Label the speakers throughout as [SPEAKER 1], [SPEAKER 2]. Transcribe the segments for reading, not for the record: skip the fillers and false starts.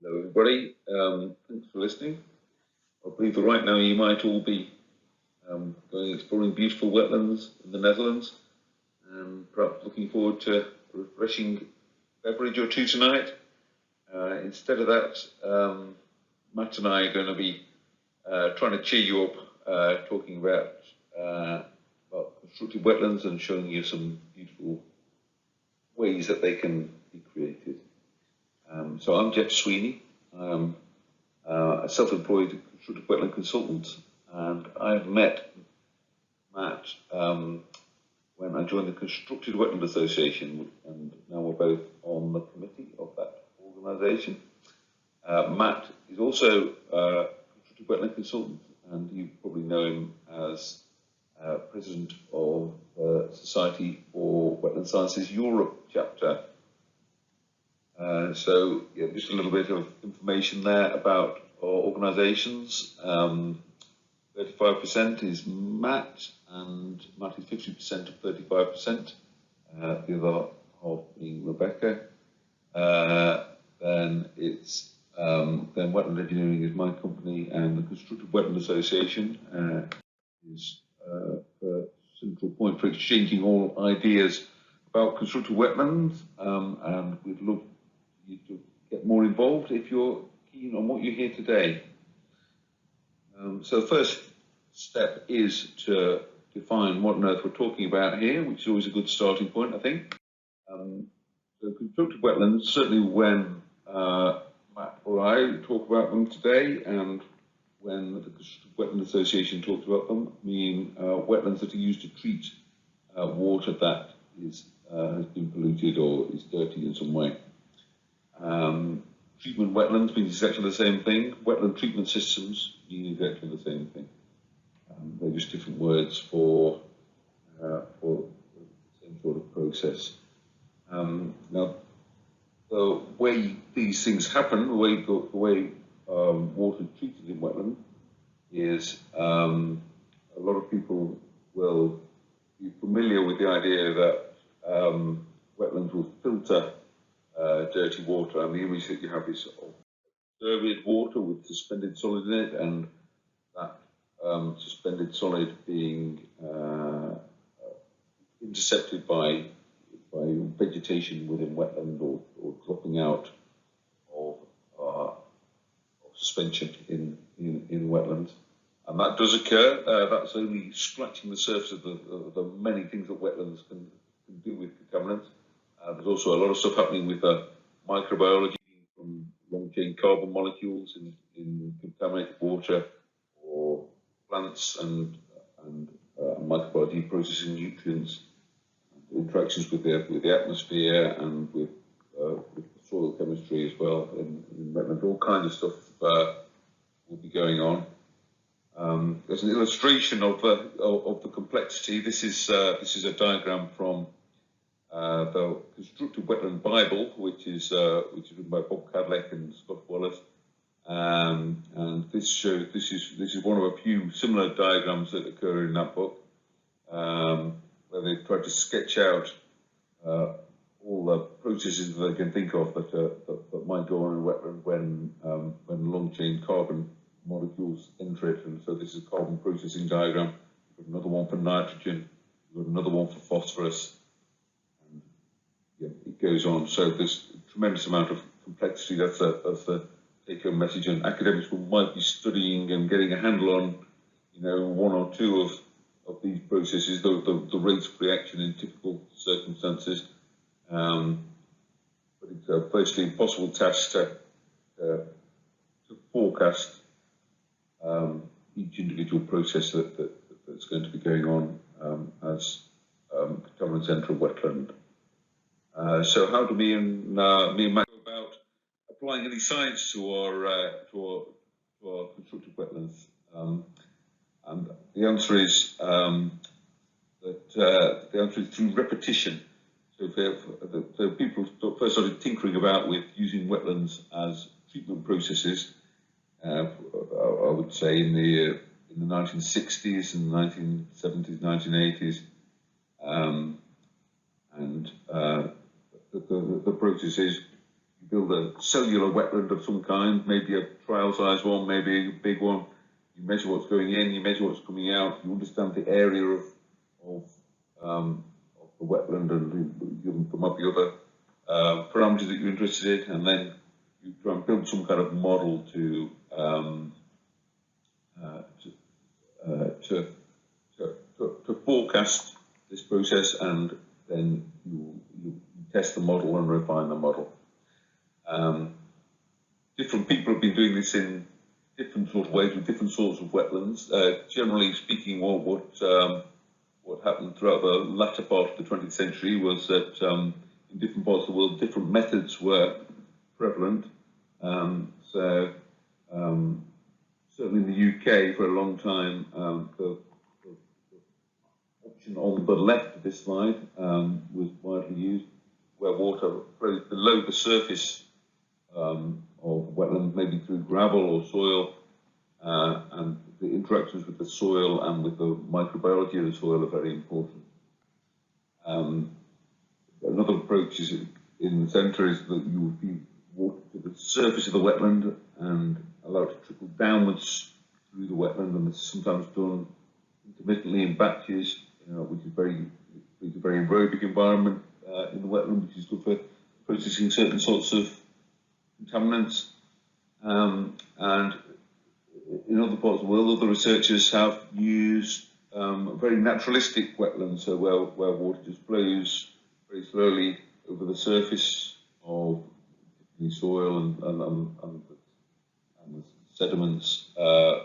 [SPEAKER 1] Hello, everybody. Thanks for listening. I believe that right now you might all be going exploring beautiful wetlands in the Netherlands, and perhaps looking forward to a refreshing beverage or two tonight. Instead of that, Matt and I are going to be trying to cheer you up, talking about constructed wetlands and showing you some beautiful ways that they can be created. So I'm Geoff Sweaney. I'm a self-employed constructed wetland consultant, and I've met Matt when I joined the Constructed Wetland Association, and now we're both on the committee of that organisation. Matt is also a constructed wetland consultant, and you probably know him as president of the Society for Wetland Sciences Europe chapter. So yeah, just a little bit of information there about our organisations. 35% is Matt, and Matt is 50% of 35%. The other half being Rebecca. Then it's then Wetland Engineering is my company, and the Constructed Wetland Association is the central point for exchanging all ideas about constructed wetlands, and we'd love you to get more involved if you're keen on what you hear today. So the first step is to define what on earth we're talking about here, which is always a good starting point, I think. So constructed wetlands, certainly when Matt or I talk about them today, and when the Constructed Wetland Association talks about them, mean wetlands that are used to treat water that is has been polluted or is dirty in some way. Treatment wetlands means exactly the same thing. Wetland treatment systems mean exactly the same thing. They're just different words for the same sort of process. Now, the way these things happen, the way water is treated in wetland is a lot of people will be familiar with the idea that wetlands will filter dirty water, and the image that you have is of turbid water with suspended solid in it, and that suspended solid being intercepted by vegetation within wetland or dropping out of suspension in wetlands. And that does occur. That's only scratching the surface of the many things that wetlands can do with contaminants. There's also a lot of stuff happening with microbiology from long-chain carbon molecules in contaminated water, or plants and microbiology processing nutrients, interactions with the atmosphere and with soil chemistry as well in wetlands. All kinds of stuff will be going on. There's an illustration of the complexity. This is a diagram from the Constructed Wetland Bible, which is written by Bob Kadlec and Scott Wallace, and this is one of a few similar diagrams that occur in that book, where they've tried to sketch out all the processes that they can think of that might go on in a wetland when long-chain carbon molecules enter it. And so this is a carbon processing diagram. We've got another one for nitrogen. We've got another one for phosphorus. Yeah, it goes on. So there's a tremendous amount of complexity. That's the take-home message, and academics might be studying and getting a handle on, one or two of these processes, the rates of reaction in typical circumstances. But it's a virtually impossible task to forecast each individual process that's going to be going on as contaminants enter a wetland. So how do me and Matt go about applying any science to our constructed wetlands? And the answer is through repetition. So people first started tinkering about with using wetlands as treatment processes. I would say in the 1960s and 1970s, 1980s, and the process is you build a cellular wetland of some kind, maybe a trial size one, maybe a big one. You measure what's going in, you measure what's coming out, you understand the area of the wetland, and you can come up the other parameters that you're interested in, and then you try and build some kind of model to forecast this process, and then you test the model and refine the model. Different people have been doing this in different sort of ways with different sorts of wetlands. Generally speaking, what happened throughout the latter part of the 20th century was that in different parts of the world, different methods were prevalent. Certainly in the UK for a long time, the option on the left of this slide was widely used, where water flows below the surface of wetland, maybe through gravel or soil, and the interactions with the soil and with the microbiology of the soil are very important. Another approach is in the centre is that you would feed water to the surface of the wetland and allow it to trickle downwards through the wetland, and this is sometimes done intermittently in batches, which is a very aerobic environment in the wetland, which is good for processing certain sorts of contaminants. And in other parts of the world, other researchers have used very naturalistic wetlands, so where water just flows very slowly over the surface of the soil and the sediments that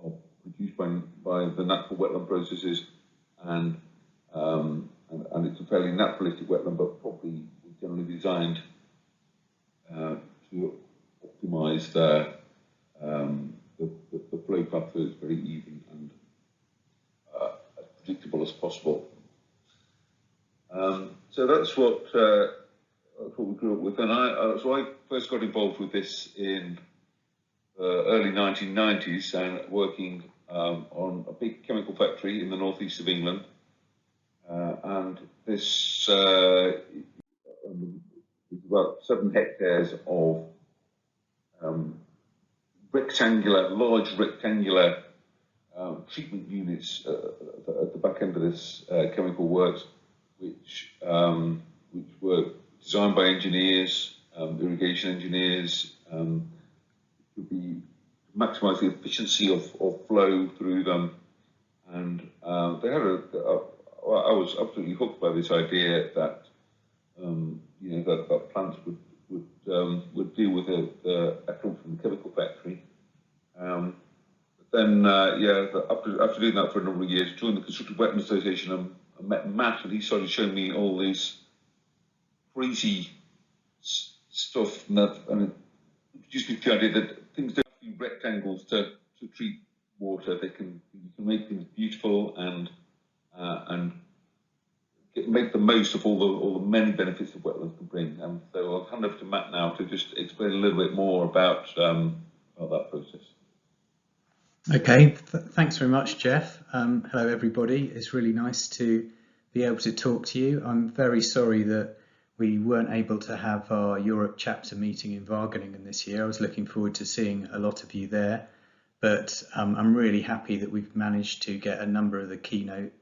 [SPEAKER 1] are produced by the natural wetland processes, and it's a fairly naturalistic wetland, but probably generally designed to optimise the flow path so it's very even and as predictable as possible. So that's what we grew up with, and so I first got involved with this in the early 1990s, and working on a big chemical factory in the northeast of England, and this was about 7 hectares of large rectangular treatment units at the back end of this chemical works, which were designed by engineers, irrigation engineers, to maximise the efficiency of flow through them, and they had I was absolutely hooked by this idea that that plants would deal with the effluent from the chemical factory. But then, after doing that for a number of years, joined the Constructive Wetland Association, and I met Matt, and he started showing me all these crazy stuff, and it introduced me to the idea that things don't have to be rectangles to treat water. You can make things beautiful and make the most of all the many benefits that wetlands can bring. And so I'll hand over to Matt now to just explain a little bit more about that process.
[SPEAKER 2] Okay, thanks very much, Geoff. Hello everybody, it's really nice to be able to talk to you. I'm very sorry that we weren't able to have our Europe chapter meeting in Wageningen this year. I was looking forward to seeing a lot of you there, but I'm really happy that we've managed to get a number of the keynote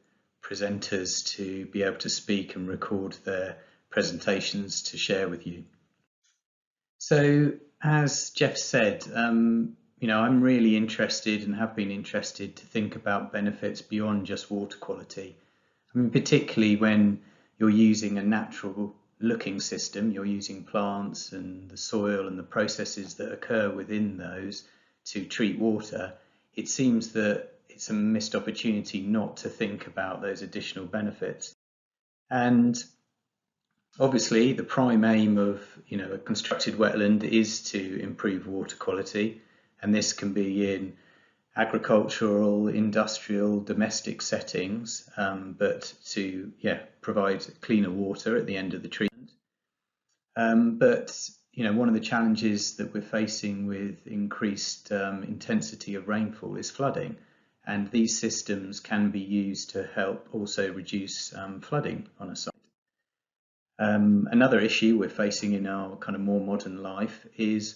[SPEAKER 2] presenters to be able to speak and record their presentations to share with you. So as Geoff said, I'm really interested and have been interested to think about benefits beyond just water quality. I mean, particularly when you're using a natural looking system, you're using plants and the soil and the processes that occur within those to treat water. It seems that it's a missed opportunity not to think about those additional benefits. And obviously the prime aim of a constructed wetland is to improve water quality, and this can be in agricultural, industrial, domestic settings, but to provide cleaner water at the end of the treatment. But one of the challenges that we're facing with increased intensity of rainfall is flooding, and these systems can be used to help also reduce flooding on a site. Another issue we're facing in our kind of more modern life is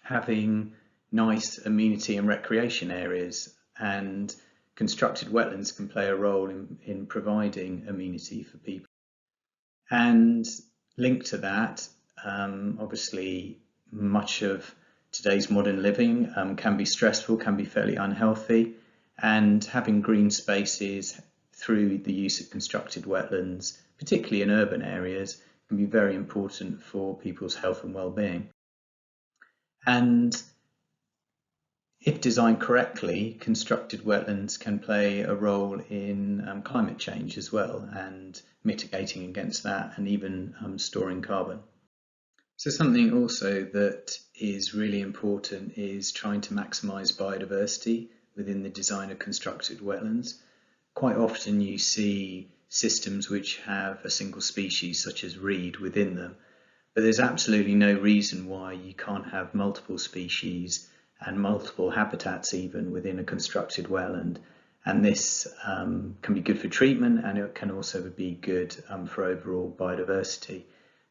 [SPEAKER 2] having nice amenity and recreation areas, and constructed wetlands can play a role in providing amenity for people. And linked to that, obviously much of today's modern living can be stressful, can be fairly unhealthy, and having green spaces through the use of constructed wetlands, particularly in urban areas, can be very important for people's health and well-being. And if designed correctly, constructed wetlands can play a role in climate change as well, and mitigating against that, and even storing carbon. So something also that is really important is trying to maximise biodiversity within the design of constructed wetlands. Quite often you see systems which have a single species such as reed within them, but there's absolutely no reason why you can't have multiple species and multiple habitats even within a constructed wetland. And this can be good for treatment, and it can also be good for overall biodiversity.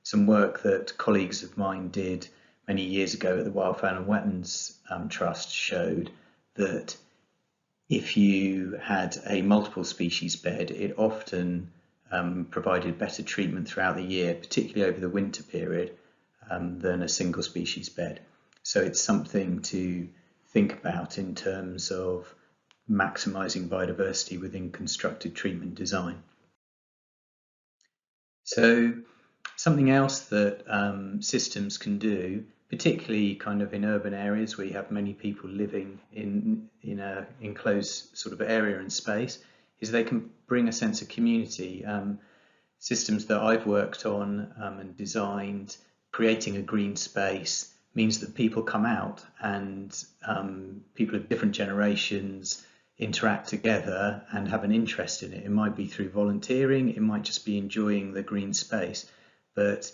[SPEAKER 2] Some work that colleagues of mine did many years ago at the Wildfowl and Wetlands Trust showed that if you had a multiple species bed, it often provided better treatment throughout the year, particularly over the winter period, than a single species bed. So it's something to think about in terms of maximising biodiversity within constructed treatment design. So something else that systems can do, particularly kind of in urban areas where you have many people living in an enclosed sort of area and space, is they can bring a sense of community. Systems that I've worked on and designed, creating a green space means that people come out, and people of different generations interact together and have an interest in it. It might be through volunteering, it might just be enjoying the green space. But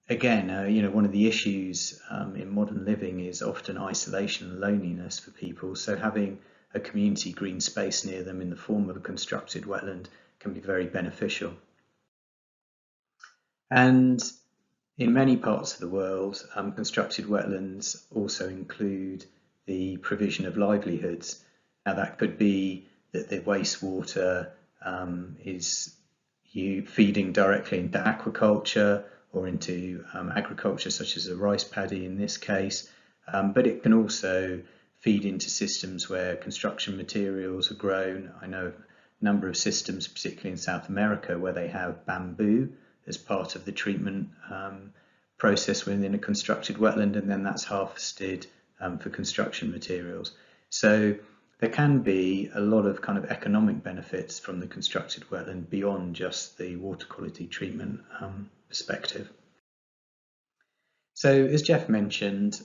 [SPEAKER 2] again, one of the issues in modern living is often isolation and loneliness for people. So having a community green space near them in the form of a constructed wetland can be very beneficial. And in many parts of the world, constructed wetlands also include the provision of livelihoods. Now that could be that the wastewater is feeding directly into aquaculture or into agriculture such as a rice paddy in this case, but it can also feed into systems where construction materials are grown. I know a number of systems, particularly in South America, where they have bamboo as part of the treatment process within a constructed wetland, and then that's harvested for construction materials. So there can be a lot of kind of economic benefits from the constructed wetland beyond just the water quality treatment perspective. So as Geoff mentioned,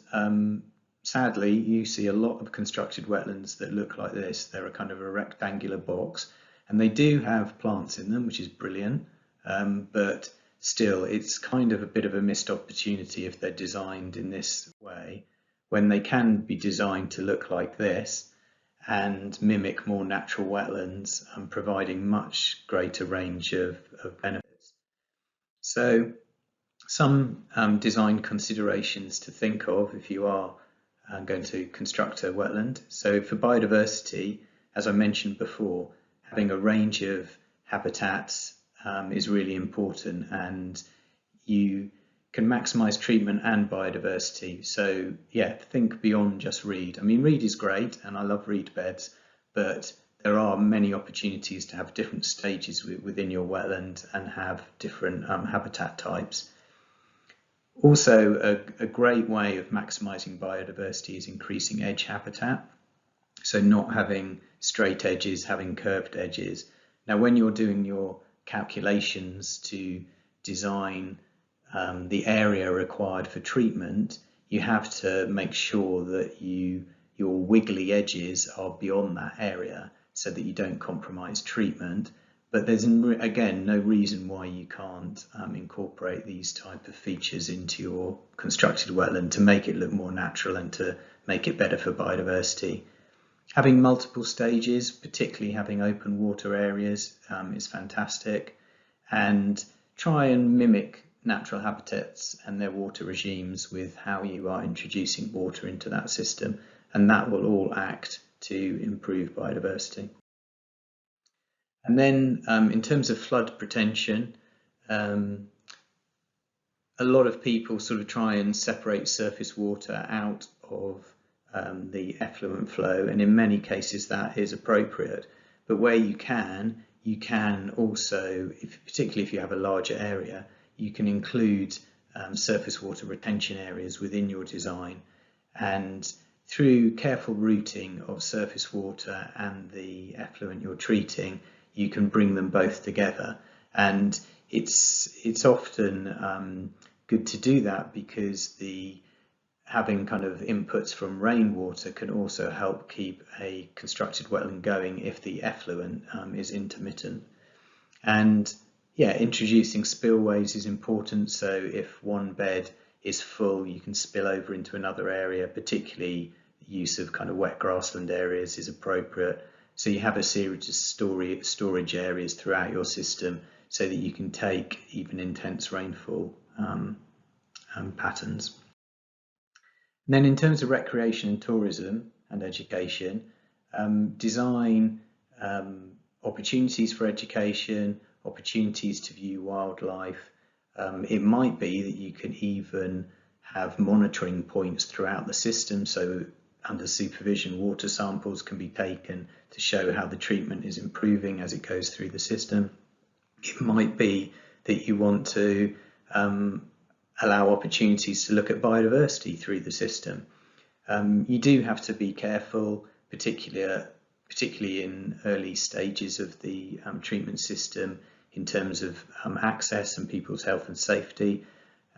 [SPEAKER 2] sadly you see a lot of constructed wetlands that look like this. They're a kind of a rectangular box, and they do have plants in them, which is brilliant, but still it's kind of a bit of a missed opportunity if they're designed in this way, when they can be designed to look like this and mimic more natural wetlands, providing much greater range of benefits. So some design considerations to think of if you are going to construct a wetland. So for biodiversity, as I mentioned before, having a range of habitats is really important, and you can maximise treatment and biodiversity. So yeah, think beyond just reed. I mean, reed is great and I love reed beds, but there are many opportunities to have different stages within your wetland and have different habitat types. Also, a great way of maximising biodiversity is increasing edge habitat. So not having straight edges, having curved edges. Now, when you're doing your calculations to design the area required for treatment, you have to make sure that your wiggly edges are beyond that area so that you don't compromise treatment. But there's again no reason why you can't incorporate these type of features into your constructed wetland to make it look more natural and to make it better for biodiversity. Having multiple stages, particularly having open water areas, is fantastic. And try and mimic natural habitats and their water regimes with how you are introducing water into that system, and that will all act to improve biodiversity. And then in terms of flood prevention, a lot of people sort of try and separate surface water out of the effluent flow, and in many cases that is appropriate. But where you can also, particularly if you have a larger area, you can include surface water retention areas within your design, and through careful routing of surface water and the effluent you're treating, you can bring them both together. And it's often good to do that because having kind of inputs from rainwater can also help keep a constructed wetland going if the effluent is intermittent. And yeah, introducing spillways is important. So if one bed is full, you can spill over into another area. Particularly the use of kind of wet grassland areas is appropriate. So you have a series of storage areas throughout your system so that you can take even intense rainfall patterns. And then in terms of recreation and tourism and education, design opportunities for education, opportunities to view wildlife. It might be that you can even have monitoring points throughout the system, so under supervision water samples can be taken to show how the treatment is improving as it goes through the system. It might be that you want to allow opportunities to look at biodiversity through the system. You do have to be careful, particularly in early stages of the treatment system, in terms of access and people's health and safety.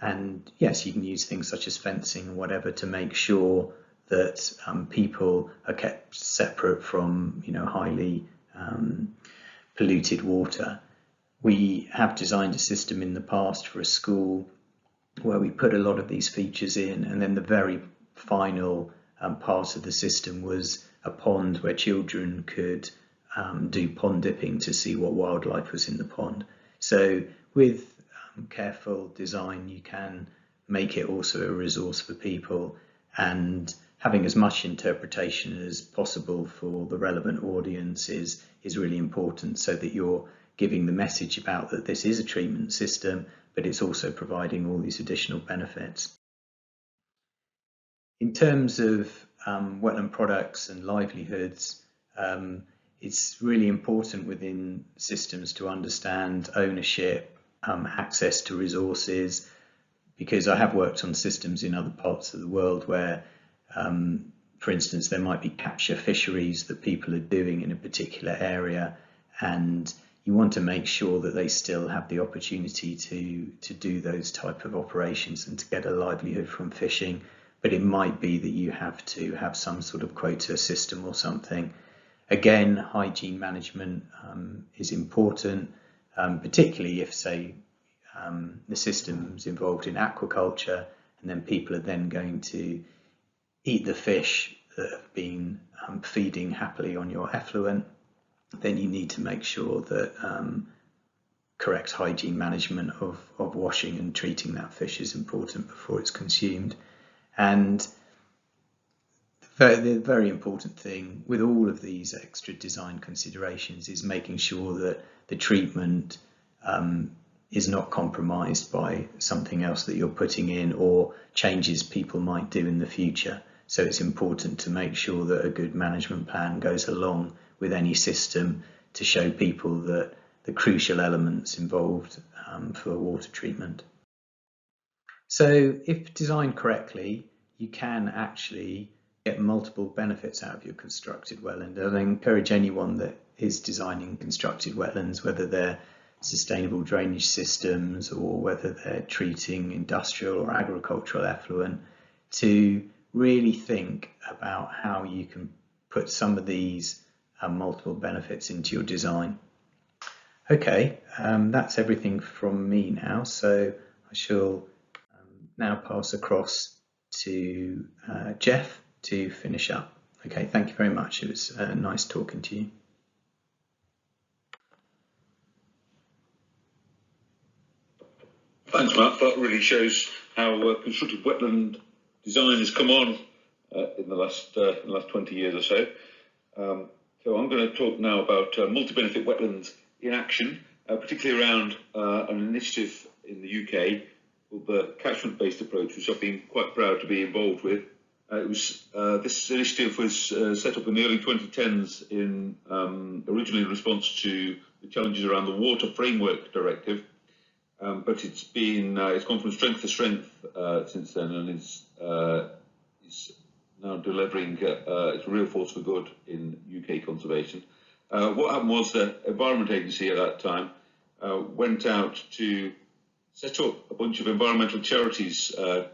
[SPEAKER 2] And yes, you can use things such as fencing and whatever to make sure that people are kept separate from, highly polluted water. We have designed a system in the past for a school where we put a lot of these features in, and then the very final part of the system was a pond where children could do pond dipping to see what wildlife was in the pond. So with careful design, you can make it also a resource for people, and having as much interpretation as possible for the relevant audience is really important, so that you're giving the message about that this is a treatment system, but it's also providing all these additional benefits. In terms of wetland products and livelihoods, it's really important within systems to understand ownership, access to resources, because I have worked on systems in other parts of the world where, for instance, there might be capture fisheries that people are doing in a particular area, and you want to make sure that they still have the opportunity to do those type of operations and to get a livelihood from fishing. But it might be that you have to have some sort of quota system or something. Again, hygiene management is important, particularly if, say, the system's involved in aquaculture, and then people are then going to eat the fish that have been feeding happily on your effluent. Then you need to make sure that correct hygiene management of washing and treating that fish is important before it's consumed. And the very important thing with all of these extra design considerations is making sure that the treatment is not compromised by something else that you're putting in or changes people might do in the future. So it's important to make sure that a good management plan goes along with any system to show people that the crucial elements involved for water treatment. So if designed correctly, you can actually get multiple benefits out of your constructed wetland. And I encourage anyone that is designing constructed wetlands, whether they're sustainable drainage systems or whether they're treating industrial or agricultural effluent, to really think about how you can put some of these multiple benefits into your design. Okay, that's everything from me now, so I shall now pass across to Geoff to finish up. Okay, thank you very much. It was nice talking to you.
[SPEAKER 1] Thanks, Matt. That really shows how constructive wetland design has come on in the last 20 years or so. So I'm going to talk now about multi-benefit wetlands in action, particularly around an initiative in the UK called the Catchment-based approach, which I've been quite proud to be involved with. This initiative was set up in the early 2010s originally in response to the challenges around the Water Framework Directive. But it's gone from strength to strength since then, and is now delivering its real force for good in UK conservation. What happened was the Environment Agency at that time went out to set up a bunch of environmental charities that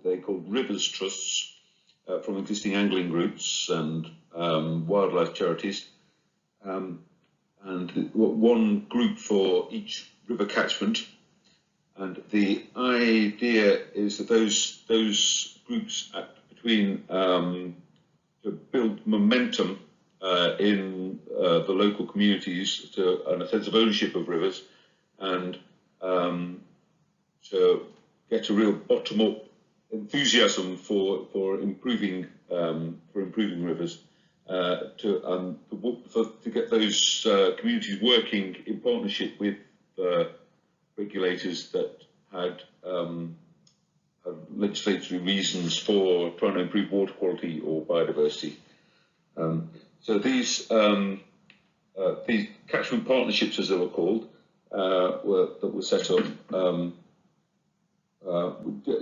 [SPEAKER 1] they called rivers trusts from existing angling groups and wildlife charities, and one group for each river catchment. And the idea is that those groups act between to build momentum in the local communities and a sense of ownership of rivers, and to get a real bottom-up enthusiasm for improving rivers, to get those communities working in partnership with regulators that had legislatory reasons for trying to improve water quality or biodiversity. So these catchment partnerships, as they were called, that were set up,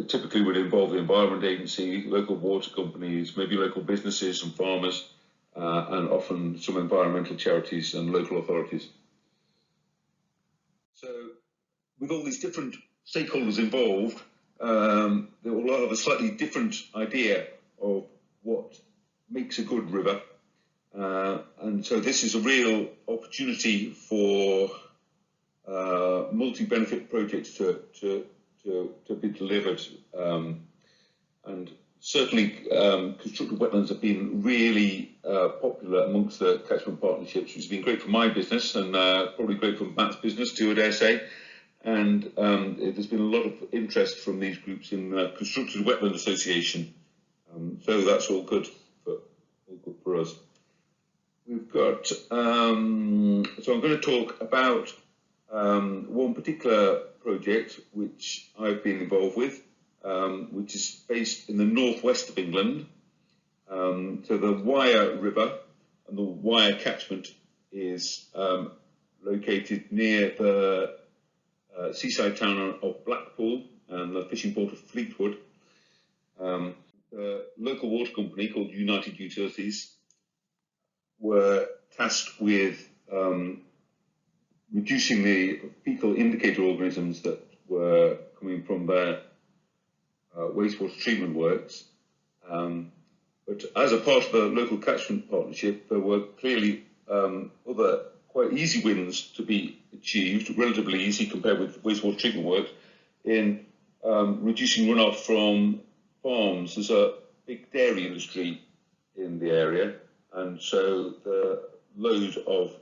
[SPEAKER 1] typically would involve the Environment Agency, local water companies, maybe local businesses and farmers, and often some environmental charities and local authorities. So, with all these different stakeholders involved, they will have a slightly different idea of what makes a good river, and so this is a real opportunity for multi-benefit projects to be delivered, and certainly constructed wetlands have been really popular amongst the catchment partnerships, which has been great for my business and probably great for Matt's business too, I dare say. And there's been a lot of interest from these groups in Constructed Wetland Association, so that's all good for us. We've got, so I'm going to talk about one particular project which I've been involved with, which is based in the northwest of England. So the Wyre River and the Wyre Catchment is located near the seaside town of Blackpool and the fishing port of Fleetwood. The local water company called United Utilities were tasked with reducing the fecal indicator organisms that were coming from their wastewater treatment works. But as a part of the local catchment partnership, there were clearly other quite easy wins to be achieved, relatively easy compared with wastewater treatment work, in reducing runoff from farms. There's a big dairy industry in the area, and so the load of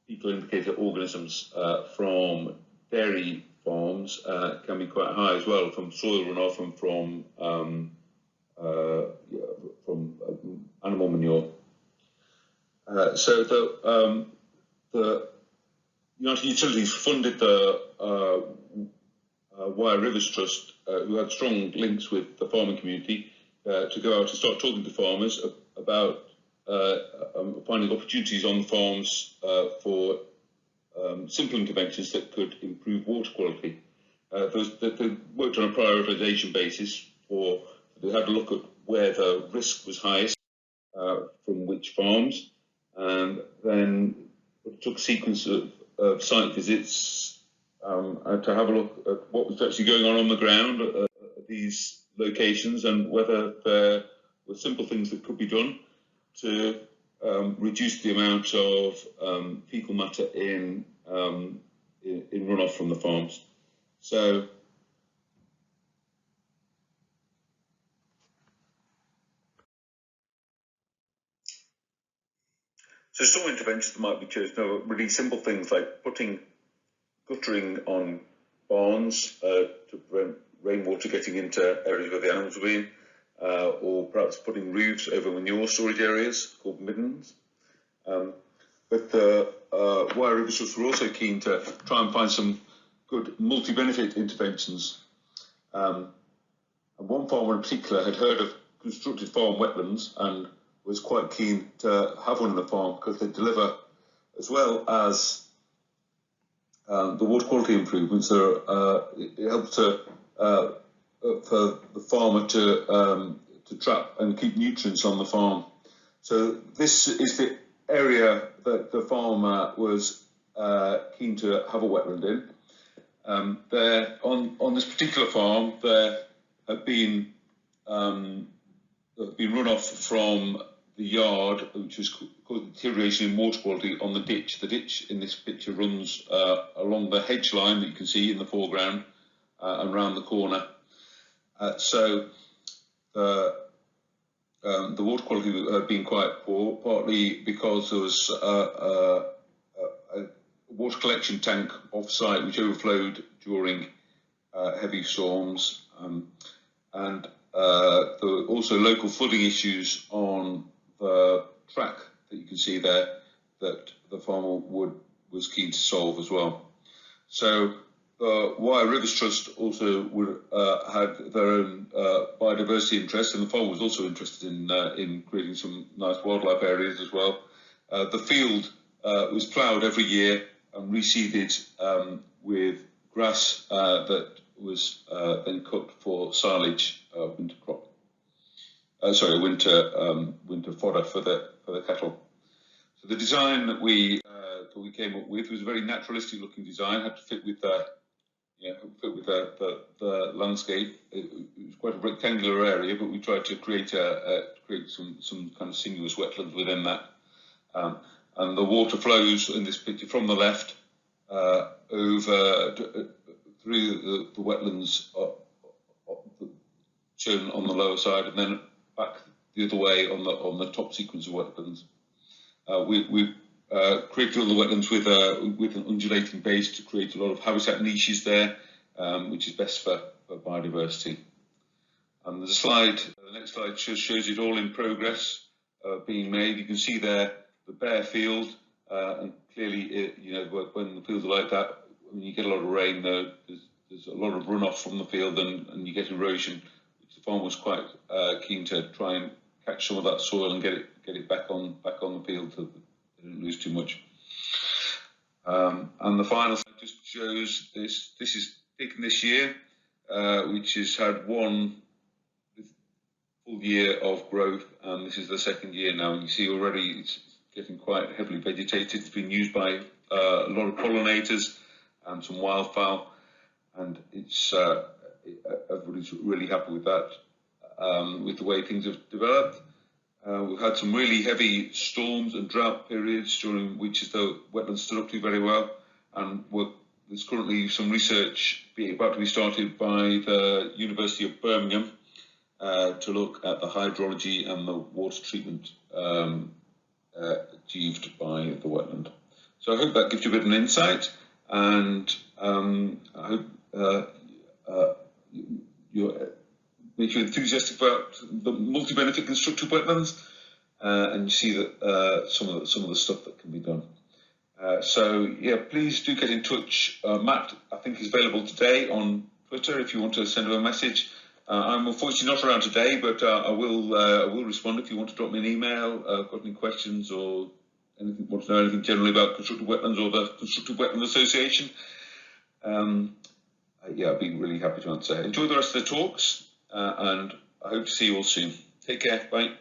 [SPEAKER 1] fecal indicator organisms from dairy farms can be quite high as well, from soil runoff and from animal manure. So the United Utilities funded the Wyre Rivers Trust, who had strong links with the farming community, to go out and start talking to farmers about finding opportunities on farms for simple interventions that could improve water quality. They worked on a prioritisation basis, or they had a look at where the risk was highest from which farms, and then took a sequence of site visits to have a look at what was actually going on the ground at these locations, and whether there were simple things that could be done to reduce the amount of fecal matter in runoff from the farms. So some interventions that might be chosen are really simple things like putting guttering on barns to prevent rainwater getting into areas where the animals will be, or perhaps putting roofs over manure storage areas called middens. But the Wire River Trust were also keen to try and find some good multi-benefit interventions. And one farmer in particular had heard of constructed farm wetlands and was quite keen to have one in the farm because they deliver, as well as the water quality improvements. It helps for the farmer to trap and keep nutrients on the farm. So this is the area that the farmer was keen to have a wetland in. There on this particular farm, there have been runoff from the yard, which has caused deterioration in water quality on the ditch. The ditch in this picture runs along the hedge line that you can see in the foreground and round the corner. So the water quality had been quite poor, partly because there was a water collection tank off-site which overflowed during heavy storms, and there were also local flooding issues on the track that you can see there that the farmer was keen to solve as well. So the Wire Rivers Trust also had their own biodiversity interest, and the farmer was also interested in creating some nice wildlife areas as well. The field was ploughed every year and reseeded with grass that was then cut for silage, winter crop. Winter fodder for the cattle. So the design that we came up with was a very naturalistic looking design. Had to fit with the landscape. It was quite a rectangular area, but we tried to create some kind of sinuous wetlands within that. And the water flows in this picture from the left over through the wetlands shown on the lower side, and then back the other way on the top sequence of wetlands. We've created all the wetlands with an undulating base to create a lot of habitat niches there, which is best for biodiversity. And there's a slide, the next slide shows it all in progress being made. You can see there the bare field, and clearly, when the fields are like that, when you get a lot of rain, there's a lot of runoff from the field, and you get erosion, which the farmer was quite keen to try and catch some of that soil and get it back on the field so that they didn't lose too much. And the final slide just shows this. This is taken this year, which has had one full year of growth, and this is the second year now. And you see already it's getting quite heavily vegetated. It's been used by a lot of pollinators and some wildfowl, and it's everybody's really happy with that, with the way things have developed. We've had some really heavy storms and drought periods during which the wetlands stood up to very well, and there's currently some research about to be started by the University of Birmingham to look at the hydrology and the water treatment achieved by the wetland. So I hope that gives you a bit of an insight, and I hope make you enthusiastic about the multi-benefit constructed wetlands, and you see that some of the stuff that can be done. So yeah, please do get in touch. Matt, I think, is available today on Twitter if you want to send him a message. I'm unfortunately not around today, but I will respond if you want to drop me an email. Got any questions or anything, want to know anything generally about constructed wetlands or the Constructed Wetland Association? Yeah, I'd be really happy to answer. Enjoy the rest of the talks, and I hope to see you all soon. Take care. Bye.